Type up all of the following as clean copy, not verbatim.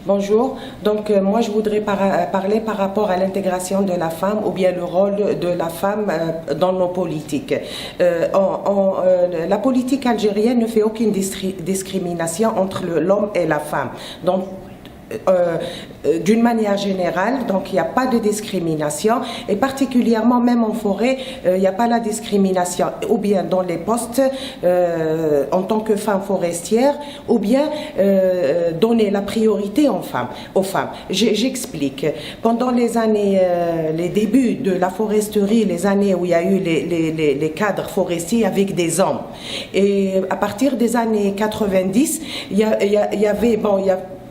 Bonjour. Donc, moi, je voudrais parler par rapport à l'intégration de la femme ou bien le rôle de la femme dans nos politiques. La politique algérienne ne fait aucune discrimination entre l'homme et la femme. Donc, d'une manière générale, donc il n'y a pas de discrimination et particulièrement même en forêt, il n'y a pas la discrimination ou bien dans les postes en tant que femme forestière ou bien donner la priorité aux femmes. J'explique. Pendant les années, les débuts de la foresterie, les années où il y a eu les cadres forestiers avec des hommes et à partir des années 90, il y avait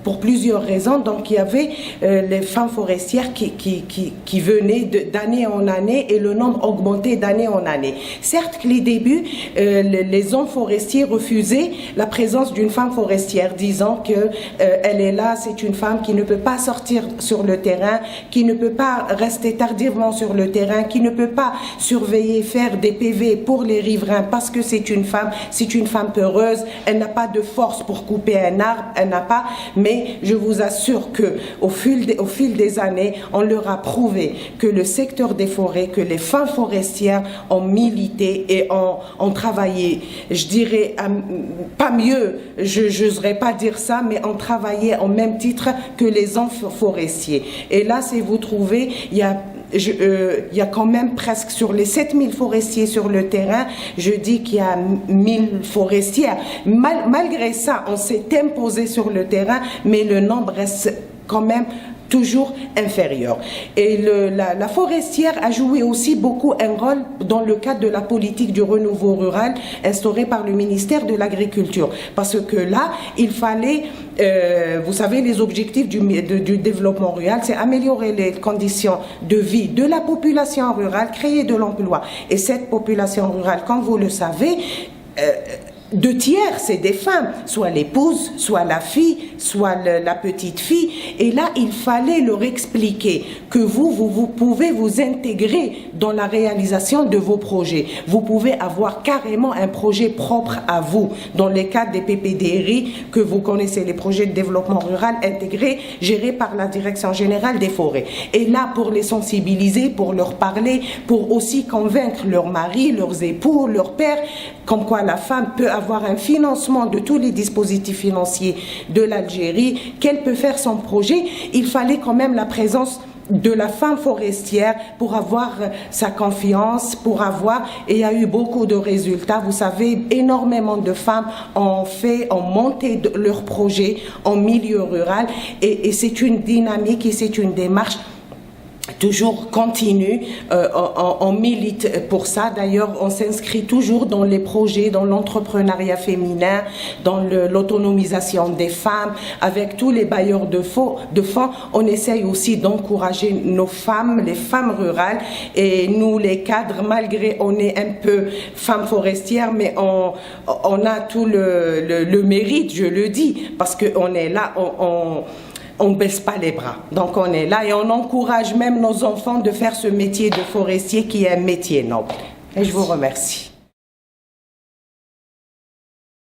pour plusieurs raisons, donc il y avait les femmes forestières qui venaient d'année en année et le nombre augmentait d'année en année. Certes que les débuts, les hommes forestiers refusaient la présence d'une femme forestière, disant que elle est là, c'est une femme qui ne peut pas sortir sur le terrain, qui ne peut pas rester tardivement sur le terrain, qui ne peut pas surveiller, faire des PV pour les riverains parce que c'est une femme peureuse, elle n'a pas de force pour couper un arbre, elle n'a pas, mais je vous assure que au fil des années, on leur a prouvé que le secteur des forêts, que les femmes forestières ont milité et ont travaillé, je dirais pas mieux, je n'oserais pas dire ça, mais ont travaillé au même titre que les hommes forestiers. Et là, si vous trouvez, il y a quand même presque sur les 7000 forestiers sur le terrain, je dis qu'il y a 1000 forestières. Malgré ça, on s'est imposé sur le terrain, mais le nombre reste quand même toujours inférieur. Et la forestière a joué aussi beaucoup un rôle dans le cadre de la politique du renouveau rural instaurée par le ministère de l'Agriculture. Parce que là, il fallait, vous savez, les objectifs du développement rural, c'est améliorer les conditions de vie de la population rurale, créer de l'emploi. Et cette population rurale, comme vous le savez, 2/3, c'est des femmes, soit l'épouse, soit la fille, soit la petite fille. Et là, il fallait leur expliquer que vous pouvez vous intégrer dans la réalisation de vos projets. Vous pouvez avoir carrément un projet propre à vous. Dans les cadres des PPDRI, que vous connaissez, les projets de développement rural intégrés, gérés par la Direction générale des forêts. Et là, pour les sensibiliser, pour leur parler, pour aussi convaincre leurs maris, leurs époux, leurs pères, comme quoi la femme peut avoir un financement de tous les dispositifs financiers de l'Algérie, qu'elle peut faire son projet, il fallait quand même la présence de la femme forestière pour avoir sa confiance, et il y a eu beaucoup de résultats. Vous savez, énormément de femmes ont monté leur projet en milieu rural et c'est une dynamique et c'est une démarche toujours continue, on milite pour ça. D'ailleurs, on s'inscrit toujours dans les projets, dans l'entrepreneuriat féminin, dans l'autonomisation des femmes. Avec tous les bailleurs de fonds, on essaye aussi d'encourager nos femmes, les femmes rurales. Et nous, les cadres, malgré on est un peu femmes forestières, mais on a tout le mérite, je le dis, parce qu'on est là, on ne baisse pas les bras. Donc on est là et on encourage même nos enfants de faire ce métier de forestier qui est un métier noble. Et je vous remercie.